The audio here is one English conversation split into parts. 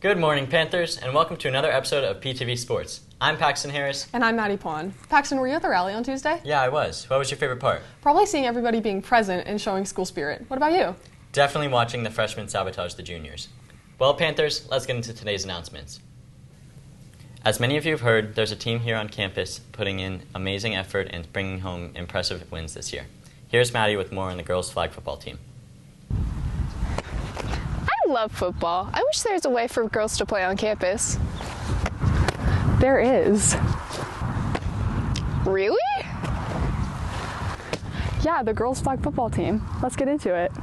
Good morning, Panthers, and welcome to another episode of PTV Sports. I'm Paxton Harris. And I'm Maddie Pond. Paxton, were you at the rally on Tuesday? Yeah, I was. What was your favorite part? Probably seeing everybody being present and showing school spirit. What about you? Definitely watching the freshmen sabotage the juniors. Well, Panthers, let's get into today's announcements. As many of you have heard, there's a team here on campus putting in amazing effort and bringing home impressive wins this year. Here's Maddie with more on the girls' flag football team. I love football. I wish there was a way for girls to play on campus. There is. Really? Yeah, the girls' flag football team. Let's get into it.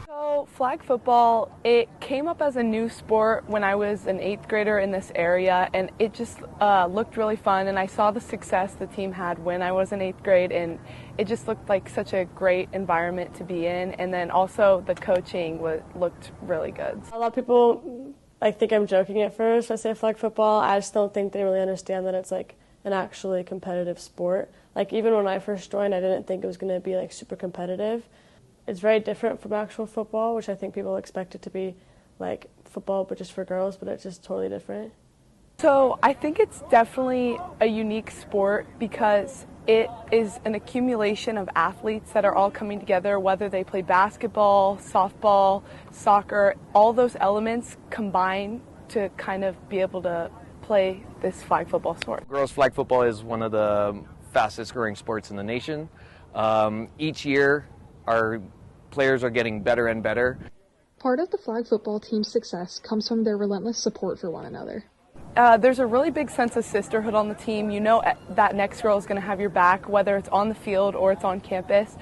So flag football, it came up as a new sport when I was an 8th grader in this area, and it just looked really fun, and I saw the success the team had when I was in 8th grade, and it just looked like such a great environment to be in, and then also the coaching looked really good. A lot of people think I'm joking at first when I say flag football. I just don't think they really understand that it's like an actually competitive sport. Like even when I first joined, I didn't think it was going to be super competitive. It's very different from actual football, which I think people expect it to be like football but just for girls, but it's just totally different. So I think it's definitely a unique sport because it is an accumulation of athletes that are all coming together, whether they play basketball, softball, soccer, all those elements combine to kind of be able to play this flag football sport. Girls flag football is one of the fastest growing sports in the nation. Each year our players are getting better and better. Part of the flag football team's success comes from their relentless support for one another. There's a really big sense of sisterhood on the team. You know that next girl is going to have your back, whether it's on the field or it's on campus.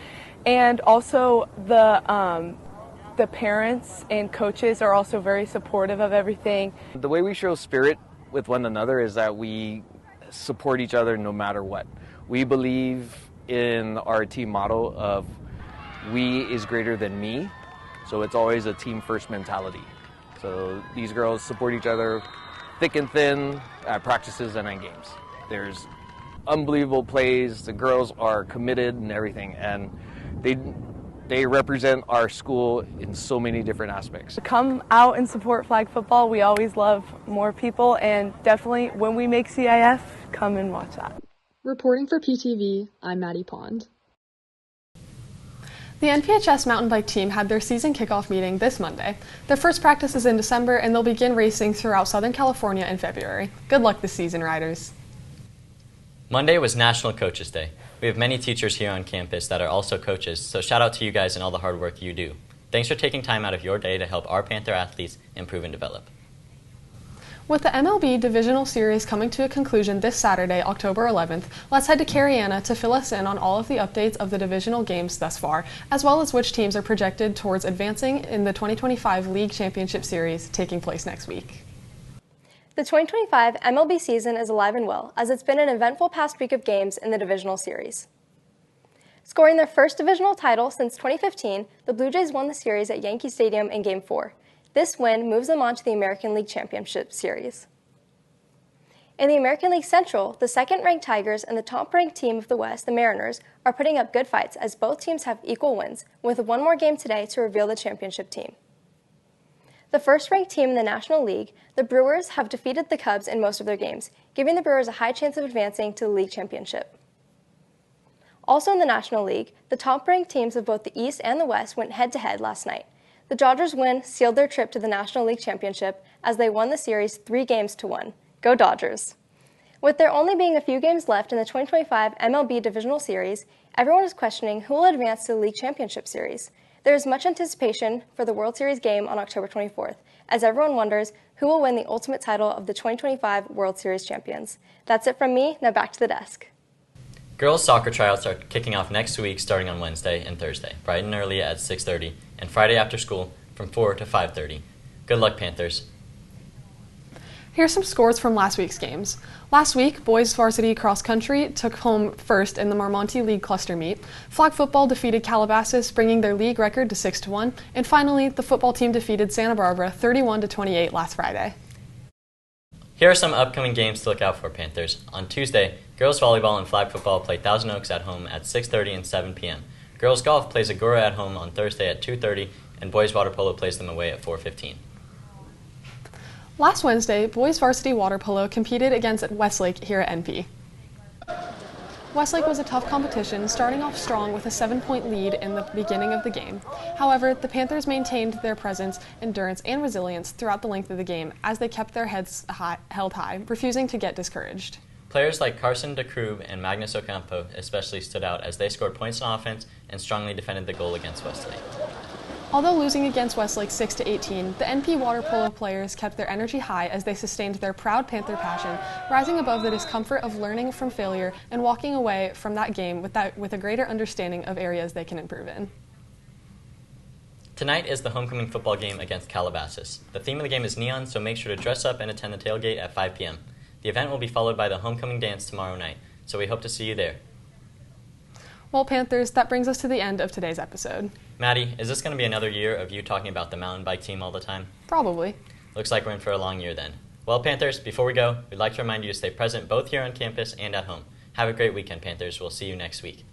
And also the parents and coaches are also very supportive of everything. The way we show spirit with one another is that we support each other no matter what. We believe in our team motto of we is greater than me, so it's always a team first mentality. So these girls support each other thick and thin at practices and at games. There's unbelievable plays, the girls are committed and everything, and they represent our school in so many different aspects. Come out and support flag football. We always love more people, and definitely when we make CIF, come and watch that. Reporting for PTV, I'm Maddie Pond. The NPHS mountain bike team had their season kickoff meeting this Monday. Their first practice is in December, and they'll begin racing throughout Southern California in February. Good luck this season, riders. Monday was National Coaches Day. We have many teachers here on campus that are also coaches, so shout out to you guys and all the hard work you do. Thanks for taking time out of your day to help our Panther athletes improve and develop. With the MLB Divisional Series coming to a conclusion this Saturday, October 11th, let's head to Cariana to fill us in on all of the updates of the divisional games thus far, as well as which teams are projected towards advancing in the 2025 League Championship Series taking place next week. The 2025 MLB season is alive and well, as it's been an eventful past week of games in the divisional series. Scoring their first divisional title since 2015, the Blue Jays won the series at Yankee Stadium in Game 4. This win moves them on to the American League Championship Series. In the American League Central, the second-ranked Tigers and the top-ranked team of the West, the Mariners, are putting up good fights as both teams have equal wins, with one more game today to reveal the championship team. The first-ranked team in the National League, the Brewers, have defeated the Cubs in most of their games, giving the Brewers a high chance of advancing to the league championship. Also in the National League, the top-ranked teams of both the East and the West went head-to-head last night. The Dodgers' win sealed their trip to the National League Championship as they won the series 3-1. Go Dodgers! With there only being a few games left in the 2025 MLB Divisional Series, everyone is questioning who will advance to the League Championship Series. There is much anticipation for the World Series game on October 24th, as everyone wonders who will win the ultimate title of the 2025 World Series champions. That's it from me. Now back to the desk. Girls soccer tryouts are kicking off next week starting on Wednesday and Thursday, bright and early at 6:30, and Friday after school from 4 to 5:30. Good luck, Panthers. Here's some scores from last week's games. Last week, boys varsity cross country took home first in the Marmonte League cluster meet. Flag football defeated Calabasas, bringing their league record to 6-1. And finally, the football team defeated Santa Barbara 31-28 last Friday. Here are some upcoming games to look out for, Panthers. On Tuesday, girls volleyball and flag football play Thousand Oaks at home at 6:30 and 7 p.m. Girls golf plays Agora at home on Thursday at 2:30, and boys water polo plays them away at 4:15. Last Wednesday, boys varsity water polo competed against Westlake here at NP. Westlake was a tough competition, starting off strong with a 7-point lead in the beginning of the game. However, the Panthers maintained their presence, endurance, and resilience throughout the length of the game as they kept their heads held high, refusing to get discouraged. Players like Carson DeKrube and Magnus Ocampo especially stood out as they scored points on offense and strongly defended the goal against Westlake. Although losing against Westlake 6-18, the NP water polo players kept their energy high as they sustained their proud Panther passion, rising above the discomfort of learning from failure and walking away from that game with a greater understanding of areas they can improve in. Tonight is the homecoming football game against Calabasas. The theme of the game is neon, so make sure to dress up and attend the tailgate at 5 p.m. The event will be followed by the homecoming dance tomorrow night, so we hope to see you there. Well, Panthers, that brings us to the end of today's episode. Maddie, is this going to be another year of you talking about the mountain bike team all the time? Probably. Looks like we're in for a long year then. Well, Panthers, before we go, we'd like to remind you to stay present both here on campus and at home. Have a great weekend, Panthers. We'll see you next week.